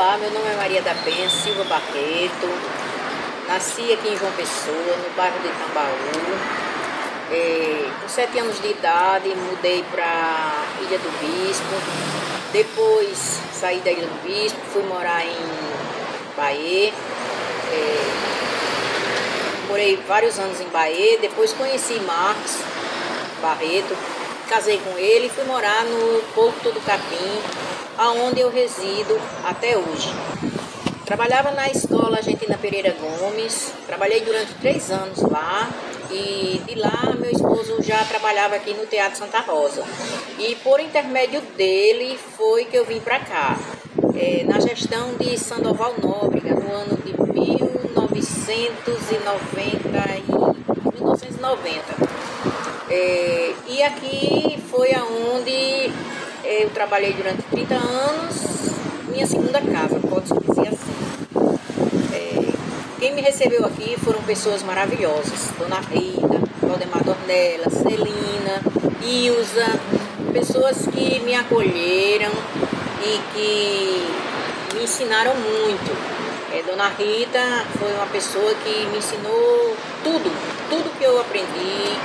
Olá, meu nome é Maria da Penha Silva Barreto, nasci aqui em João Pessoa, no bairro de Tambaú. Com 7 anos de idade, mudei para Ilha do Bispo, depois saí da Ilha do Bispo, fui morar em Bahia, morei vários anos em Bahia, depois conheci Marcos Barreto, casei com ele e fui morar no Porto do Capim, aonde eu resido até hoje. Trabalhava na escola Argentina Pereira Gomes, trabalhei durante 3 anos lá e de lá meu esposo já trabalhava aqui no Teatro Santa Rosa. E por intermédio dele foi que eu vim para cá, na gestão de Sandoval Nóbrega, no ano de 1990. E aqui foi aonde eu trabalhei durante 30 anos, minha segunda casa, pode-se dizer assim. Quem me recebeu aqui foram pessoas maravilhosas, Dona Rita, Valdemar Dornella, Celina, Ilza, pessoas que me acolheram e que me ensinaram muito. Dona Rita foi uma pessoa que me ensinou tudo que eu aprendi,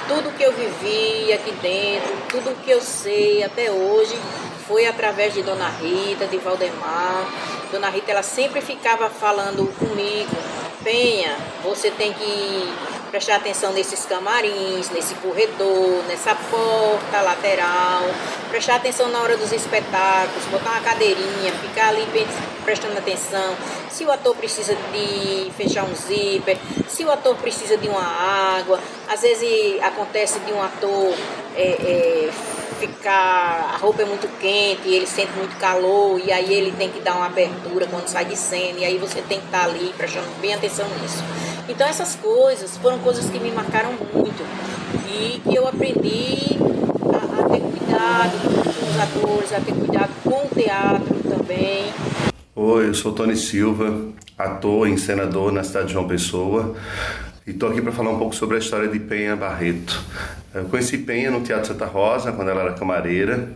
tudo que eu vivi aqui dentro, tudo que eu sei até hoje foi através de Dona Rita, de Valdemar. Dona Rita, ela sempre ficava falando comigo: Penha, você tem que prestar atenção nesses camarins, nesse corredor, nessa porta lateral, prestar atenção na hora dos espetáculos, botar uma cadeirinha, ficar ali prestando atenção, se o ator precisa de fechar um zíper, se o ator precisa de uma água. Às vezes acontece de um ator a roupa é muito quente, ele sente muito calor e aí ele tem que dar uma abertura quando sai de cena, e aí você tem que estar ali prestando bem atenção nisso. Então essas coisas foram coisas que me marcaram muito e que eu aprendi a ter cuidado com os atores, a ter cuidado com o teatro também. Oi, eu sou Tony Silva, ator e encenador na cidade de João Pessoa. E estou aqui para falar um pouco sobre a história de Penha Barreto. Eu conheci Penha no Teatro Santa Rosa, quando ela era camareira,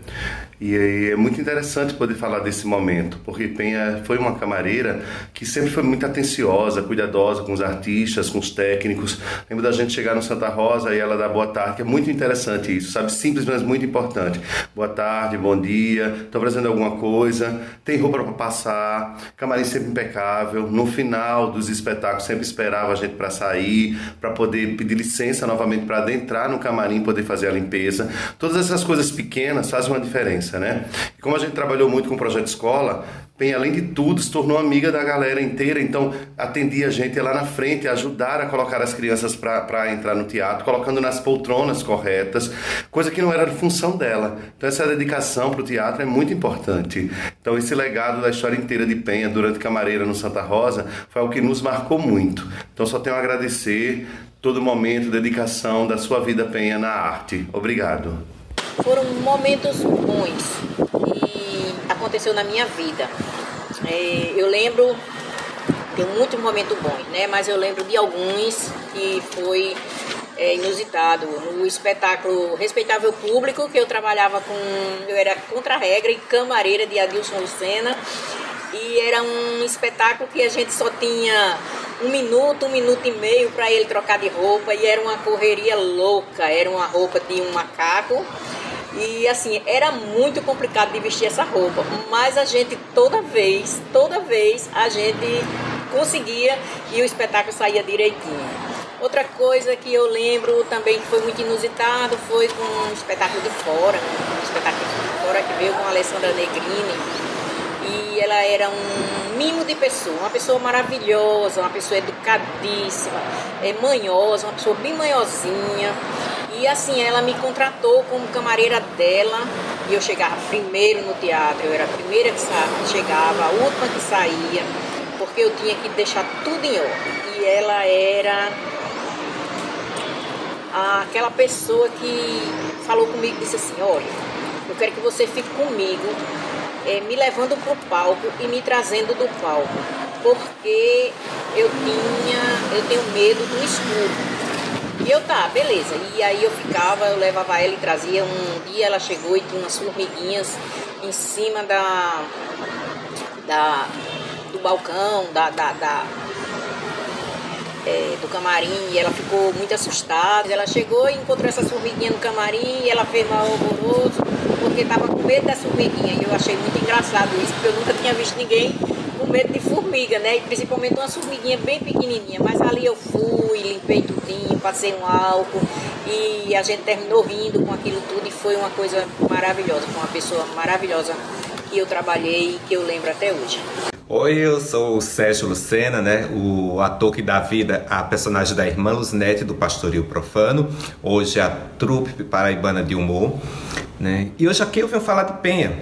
e é muito interessante poder falar desse momento, porque Penha foi uma camareira que sempre foi muito atenciosa, cuidadosa com os artistas, com os técnicos. Lembro da gente chegar no Santa Rosa e ela dar boa tarde, que é muito interessante isso, sabe? Simples, mas muito importante. Boa tarde, bom dia, estou trazendo alguma coisa, tem roupa para passar, camarim sempre impecável. No final dos espetáculos sempre esperava a gente para sair, para poder pedir licença novamente para adentrar no camarim, poder fazer a limpeza. Todas essas coisas pequenas fazem uma diferença, né? E como a gente trabalhou muito com o Projeto Escola, Penha, além de tudo, se tornou amiga da galera inteira, então atendia a gente lá na frente, ajudar a colocar as crianças para entrar no teatro, colocando nas poltronas corretas, coisa que não era função dela. Então essa dedicação para o teatro é muito importante. Então esse legado da história inteira de Penha durante camareira no Santa Rosa foi algo que nos marcou muito. Então só tenho a agradecer todo momento, dedicação da sua vida, Penha, na arte. Obrigado. Foram momentos bons que aconteceu na minha vida. Eu lembro, tem muitos momentos bons, né? Mas eu lembro de alguns que foi inusitado. No espetáculo Respeitável Público, que eu trabalhava eu era contra-regra e camareira de Adilson Lucena. E era um espetáculo que a gente só tinha 1 minuto e meio para ele trocar de roupa, e era uma correria louca, era uma roupa de um macaco. E assim, era muito complicado de vestir essa roupa, mas a gente toda vez a gente conseguia e o espetáculo saía direitinho. Outra coisa que eu lembro também que foi muito inusitado foi com um espetáculo de fora que veio com a Alessandra Negrini. E ela era um mimo de pessoa, uma pessoa maravilhosa, uma pessoa educadíssima, manhosa, uma pessoa bem manhosinha. E assim, ela me contratou como camareira dela, e eu chegava primeiro no teatro, eu era a primeira que chegava, a última que saía, porque eu tinha que deixar tudo em ordem. E ela era aquela pessoa que falou comigo e disse assim: olha, eu quero que você fique comigo, me levando para o palco e me trazendo do palco, porque eu tenho medo do escuro. E eu, tá, beleza. E aí eu levava ela e trazia. Um dia ela chegou e tinha umas formiguinhas em cima do balcão, do camarim, e ela ficou muito assustada. Ela chegou e encontrou essa formiguinha no camarim e ela fez mal alvoroço porque estava com medo da formiguinha. E eu achei muito engraçado isso, porque eu nunca tinha visto ninguém com medo de formiga, né? E principalmente uma formiguinha bem pequenininha. Mas ali eu fui, limpei tudinho, passei um álcool e a gente terminou rindo com aquilo tudo e foi uma coisa maravilhosa, com uma pessoa maravilhosa que eu trabalhei e que eu lembro até hoje. Oi, eu sou o Sérgio Lucena, né? O ator que dá vida à personagem da irmã Luzinete do Pastoril Profano, hoje a trupe paraibana de humor, né? E hoje aqui eu venho falar de Penha,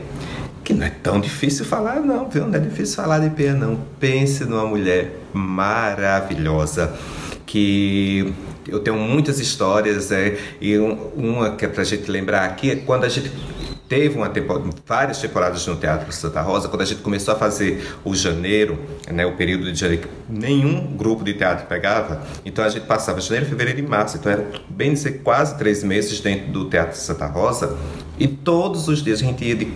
que não é tão difícil falar não, viu? Não é difícil falar de Penha não. Pense numa mulher maravilhosa, que eu tenho muitas histórias, e uma que é pra gente lembrar aqui é quando a gente teve várias temporadas no Teatro Santa Rosa, quando a gente começou a fazer o janeiro, né, o período de janeiro, que nenhum grupo de teatro pegava, então a gente passava janeiro, fevereiro e março, então era bem dizer quase 3 meses dentro do Teatro Santa Rosa, e todos os dias a gente ia de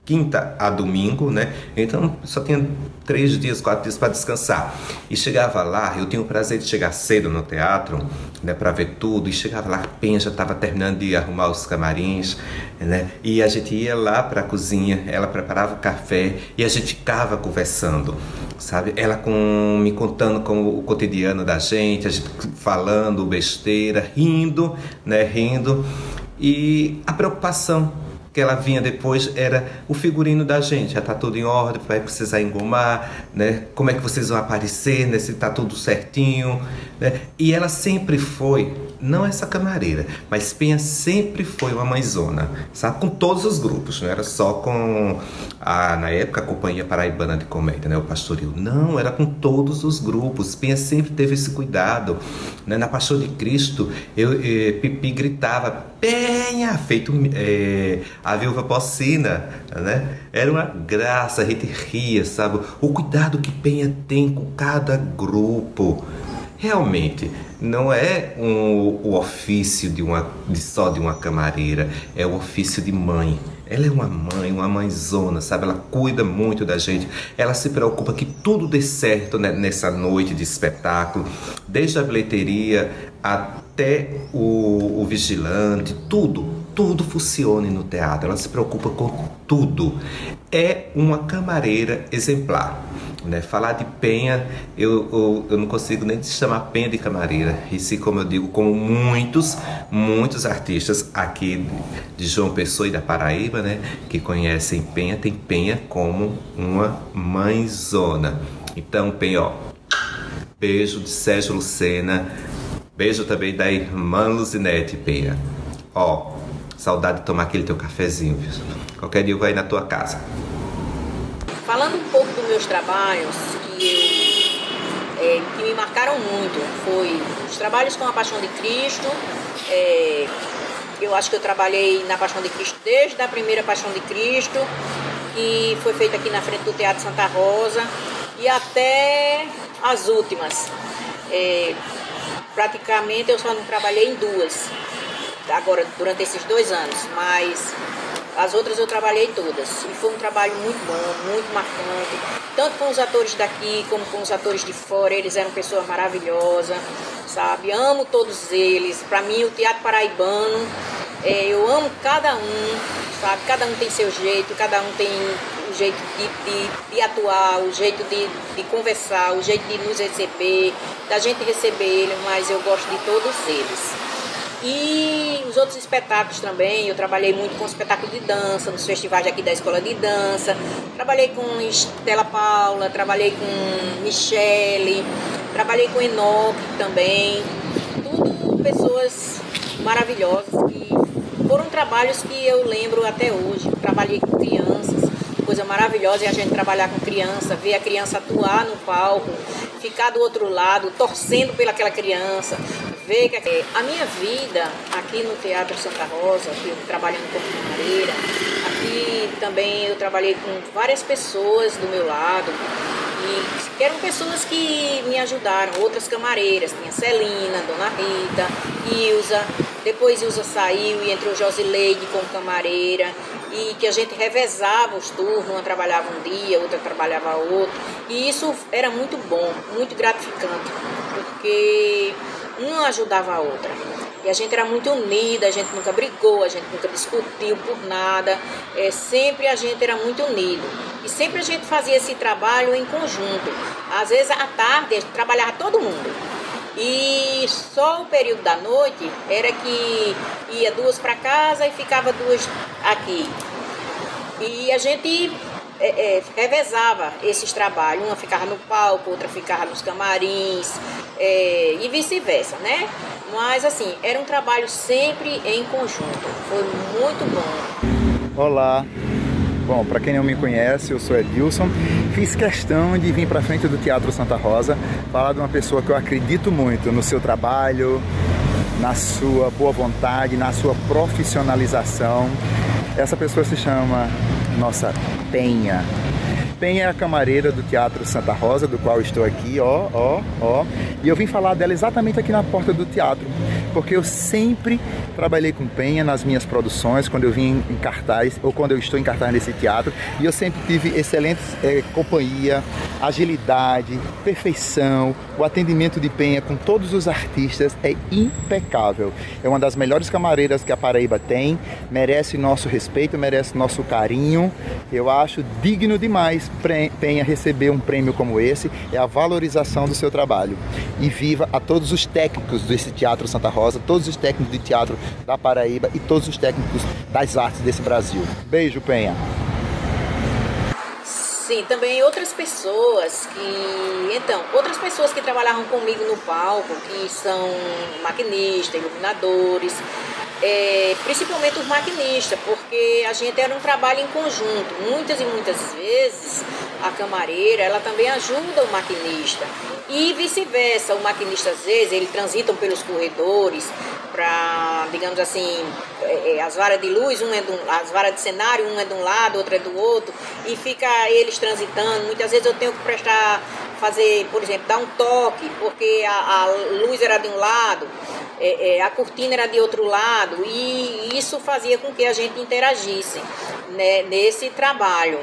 quinta a domingo, né? Então só tinha 3 dias, 4 dias para descansar. E chegava lá, eu tinha o prazer de chegar cedo no teatro, né, para ver tudo. E chegava lá, a Penha já estava terminando de arrumar os camarins, né? E a gente ia lá para a cozinha, ela preparava o café e a gente ficava conversando, sabe? Ela me contando como o cotidiano da gente, a gente falando besteira, rindo, né? Rindo. E a preocupação que ela vinha depois era o figurino da gente, já tá tudo em ordem, vai precisar engomar, né? Como é que vocês vão aparecer, né? Se tá tudo certinho, né? E ela sempre foi, não essa camareira, mas Penha sempre foi uma mãezona, sabe? Com todos os grupos, não era só com na época a Companhia Paraibana de Comédia, né? O Pastoril, não, era com todos os grupos. Penha sempre teve esse cuidado, né? Na Paixão de Cristo, Pipi gritava Penha, feito a viúva Pocina, né? Era uma graça, a gente ria, sabe? O cuidado que Penha tem com cada grupo. Realmente, não é o ofício só de uma camareira, é o ofício de mãe. Ela é uma mãe, uma mãezona, sabe? Ela cuida muito da gente, ela se preocupa que tudo dê certo, né, nessa noite de espetáculo, desde a bilheteria até o vigilante, tudo funcione no teatro, ela se preocupa com tudo. É uma camareira exemplar, né? Falar de Penha, eu não consigo nem chamar Penha de camareira, e sim, como eu digo, como muitos artistas aqui de João Pessoa e da Paraíba, né, que conhecem Penha, tem Penha como uma mãezona. Então, Penha, ó, beijo de Sérgio Lucena, beijo também da irmã Luzinete, Penha. Ó, saudade de tomar aquele teu cafezinho, viu? Qualquer dia eu vou aí na tua casa. Falando um pouco dos meus trabalhos, que me marcaram muito, foi os trabalhos com a Paixão de Cristo. Eu acho que eu trabalhei na Paixão de Cristo desde a primeira Paixão de Cristo, que foi feita aqui na frente do Teatro Santa Rosa, e até as últimas. Praticamente eu só não trabalhei em 2, agora durante esses 2 anos, mas as outras eu trabalhei todas. E foi um trabalho muito bom, muito marcante, tanto com os atores daqui como com os atores de fora. Eles eram pessoas maravilhosas, sabe? Amo todos eles. Para mim, o teatro paraibano, eu amo cada um, sabe? Cada um tem seu jeito, cada um tem o jeito de atuar, o jeito de conversar, o jeito de nos receber, da gente receber eles, mas eu gosto de todos eles. E os outros espetáculos também, eu trabalhei muito com espetáculo de dança, nos festivais aqui da Escola de Dança, trabalhei com Estela Paula, trabalhei com Michele, trabalhei com Enoque também, tudo pessoas maravilhosas, que foram trabalhos que eu lembro até hoje. Trabalhei com crianças, coisa maravilhosa é a gente trabalhar com criança, ver a criança atuar no palco, ficar do outro lado, torcendo pelaquela criança, ver que a minha vida aqui no Teatro Santa Rosa, aqui trabalhando como camareira, aqui também eu trabalhei com várias pessoas do meu lado, e que eram pessoas que me ajudaram, outras camareiras, tinha Celina, Dona Rita, Ilza, Depois Ilza saiu e entrou Josileide como camareira, e que a gente revezava os turnos, uma trabalhava um dia, outra trabalhava outro, e isso era muito bom, muito gratificante, porque uma ajudava a outra. E a gente era muito unida, a gente nunca brigou, a gente nunca discutiu por nada, sempre a gente era muito unido. E sempre a gente fazia esse trabalho em conjunto. Às vezes à tarde a gente trabalhava todo mundo. E só o período da noite era que ia 2 para casa e ficava 2 aqui. E a gente revezava esses trabalhos, uma ficava no palco, outra ficava nos camarins, e vice-versa, né? Mas assim, era um trabalho sempre em conjunto, foi muito bom. Olá, bom, para quem não me conhece, eu sou Edilson. Fiz questão de vir para frente do Teatro Santa Rosa falar de uma pessoa que eu acredito muito no seu trabalho, na sua boa vontade, na sua profissionalização. Essa pessoa se chama nossa Penha. Penha é a camareira do Teatro Santa Rosa, do qual estou aqui, e eu vim falar dela exatamente aqui na porta do teatro, porque eu sempre trabalhei com Penha nas minhas produções, quando eu vim em cartaz, ou quando eu estou em cartaz nesse teatro, e eu sempre tive excelente companhia, agilidade, perfeição. O atendimento de Penha com todos os artistas é impecável. É uma das melhores camareiras que a Paraíba tem, merece nosso respeito, merece nosso carinho. Eu acho digno demais Penha receber um prêmio como esse, é a valorização do seu trabalho. E viva a todos os técnicos desse Teatro Santa Rosa, todos os técnicos de teatro da Paraíba e todos os técnicos das artes desse Brasil. Beijo, Penha! Sim, também outras pessoas que trabalhavam comigo no palco, que são maquinistas, iluminadores, principalmente os maquinistas, porque a gente era um trabalho em conjunto. Muitas e muitas vezes a camareira, ela também ajuda o maquinista e vice-versa. O maquinista, às vezes, ele transitam pelos corredores para, digamos assim, as varas de luz, as varas de cenário, um é de um lado, outro é do outro, e fica eles transitando. Muitas vezes eu tenho que fazer, por exemplo, dar um toque, porque a luz era de um lado, a cortina era de outro lado, e isso fazia com que a gente interagisse, né, nesse trabalho.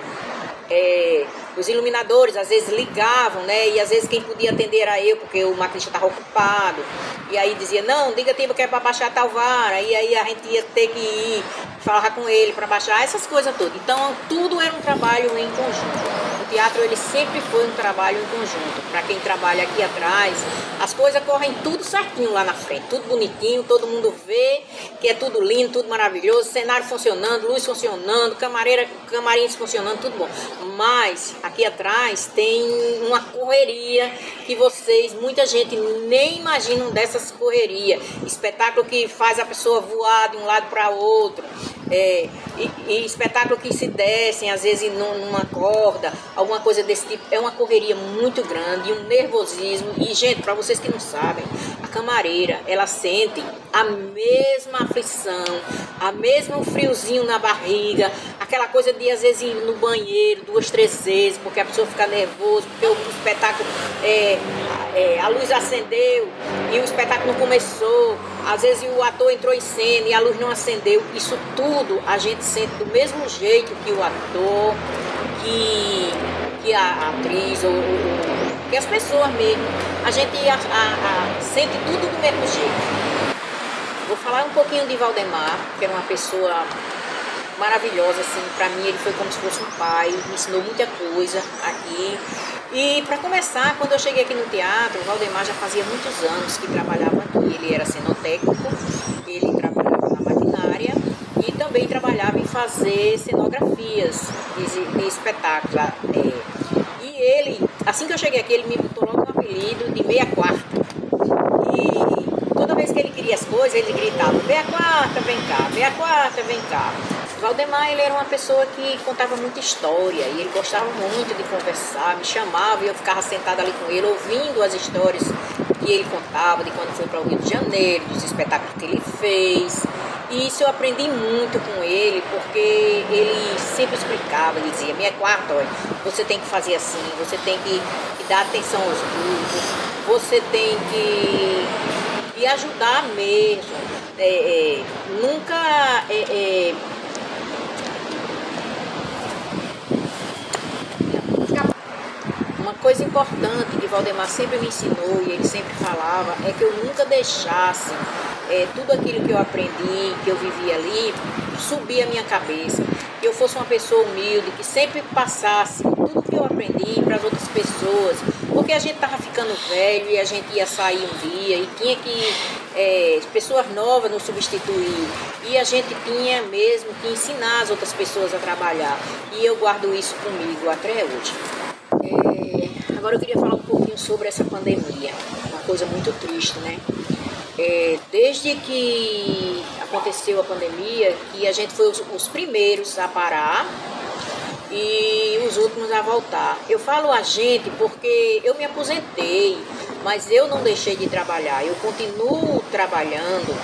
Os iluminadores às vezes ligavam, né? E às vezes quem podia atender era eu, porque o maquinista estava ocupado. E aí dizia, não, diga tempo que é para baixar tal vara. E aí a gente ia ter que ir falar com ele para baixar, essas coisas todas. Então tudo era um trabalho em conjunto. O teatro, ele sempre foi um trabalho em conjunto. Para quem trabalha aqui atrás, as coisas correm tudo certinho lá na frente, tudo bonitinho, todo mundo vê que é tudo lindo, tudo maravilhoso, cenário funcionando, luz funcionando, camarins funcionando, tudo bom. Mas aqui atrás tem uma correria que muita gente nem imaginam dessas correrias. Espetáculo que faz a pessoa voar de um lado para outro, e espetáculo que se descem, às vezes numa corda, alguma coisa desse tipo. É uma correria muito grande, um nervosismo. E, gente, para vocês que não sabem, a camareira, ela sente a mesma aflição, a mesmo friozinho na barriga, aquela coisa de, às vezes, ir no banheiro 2, 3 vezes, porque a pessoa fica nervosa, porque o espetáculo, a luz acendeu e o espetáculo não começou. Às vezes o ator entrou em cena e a luz não acendeu. Isso tudo a gente sente do mesmo jeito que o ator, que a atriz, ou que as pessoas mesmo. A gente sente tudo do mesmo jeito. Vou falar um pouquinho de Valdemar, que era uma pessoa maravilhosa, assim. Para mim ele foi como se fosse um pai, me ensinou muita coisa aqui. E para começar, quando eu cheguei aqui no teatro, o Valdemar já fazia muitos anos que trabalhava aqui. Ele era cenotécnico, ele trabalhava na maquinária e também trabalhava em fazer cenografias de espetáculo. E ele, assim que eu cheguei aqui, ele me botou logo um apelido de Meia Quarta. E toda vez que ele queria as coisas, ele gritava, Meia Quarta, vem cá, Meia Quarta, vem cá. Valdemar, ele era uma pessoa que contava muita história e ele gostava muito de conversar, me chamava e eu ficava sentada ali com ele, ouvindo as histórias que ele contava, de quando foi para o Rio de Janeiro, dos espetáculos que ele fez. E isso eu aprendi muito com ele, porque ele sempre explicava, ele dizia, Meia Quarta, olha, você tem que fazer assim, você tem que dar atenção aos grupos, você tem que ajudar mesmo. nunca uma coisa importante que Valdemar sempre me ensinou e ele sempre falava é que eu nunca deixasse tudo aquilo que eu aprendi, que eu vivi ali, subir a minha cabeça, que eu fosse uma pessoa humilde, que sempre passasse tudo que eu aprendi para as outras pessoas, porque a gente estava ficando velho e a gente ia sair um dia e tinha que pessoas novas nos substituir e a gente tinha mesmo que ensinar as outras pessoas a trabalhar, e eu guardo isso comigo até hoje. Agora eu queria falar um pouquinho sobre essa pandemia, uma coisa muito triste, né? Desde que aconteceu a pandemia, que a gente foi os primeiros a parar e os últimos a voltar. Eu falo a gente porque eu me aposentei, mas eu não deixei de trabalhar. Eu continuo trabalhando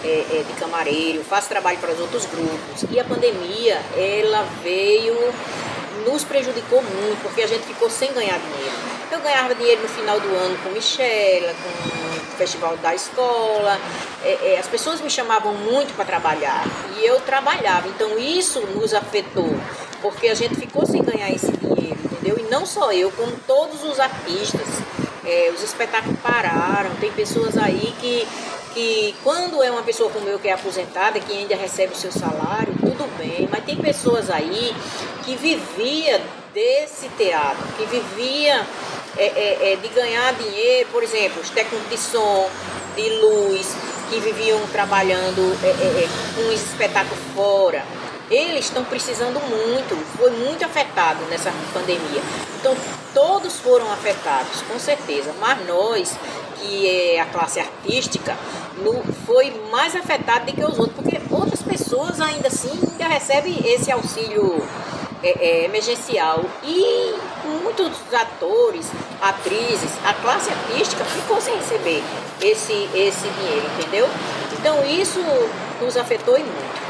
de camareiro, faço trabalho para os outros grupos. E a pandemia, ela veio, nos prejudicou muito, porque a gente ficou sem ganhar dinheiro. Eu ganhava dinheiro no final do ano com Michela, com o festival da escola. As pessoas me chamavam muito para trabalhar e eu trabalhava. Então isso nos afetou, porque a gente ficou sem ganhar esse dinheiro, entendeu? E não só eu, como todos os artistas. Os espetáculos pararam. Tem pessoas aí que quando é uma pessoa como eu que é aposentada, que ainda recebe o seu salário, tudo bem. Mas tem pessoas aí que vivia desse teatro, que vivia de ganhar dinheiro, por exemplo, os técnicos de som, de luz, que viviam trabalhando com os espetáculos fora. Eles estão precisando muito, foi muito afetado nessa pandemia. Então, todos foram afetados, com certeza. Mas nós, que é a classe artística, foi mais afetado do que os outros, porque outras pessoas ainda assim ainda recebem esse auxílio emergencial. E muitos atores, atrizes, a classe artística ficou sem receber esse dinheiro, entendeu? Então, isso nos afetou e muito.